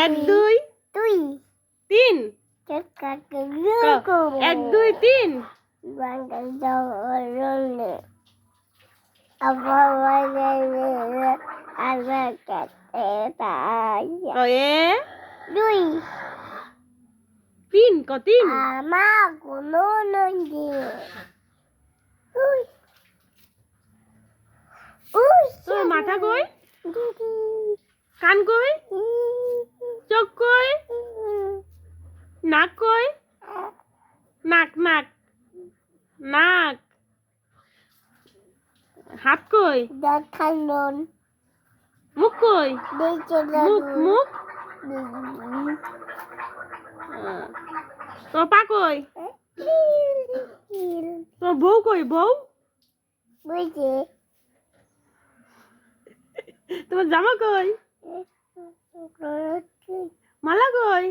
এক দুই তুই তিন। কাকে এক দুই তিন। বাঙ্গা জলে আবার আবার কাটে তাই এ দুই তিন তিন। আমার কোনো নদী উই উই তোর মাথা কই? কান কই? চোখ কই? নাক কই? নাক নাক নাক। হাত কই? দেখানোন মুখ কই? দেখে মুখ মুখ। তোর পা কই? তোর বউ কই? বউ? বুঝে তোমার জামা কই? মালা কই?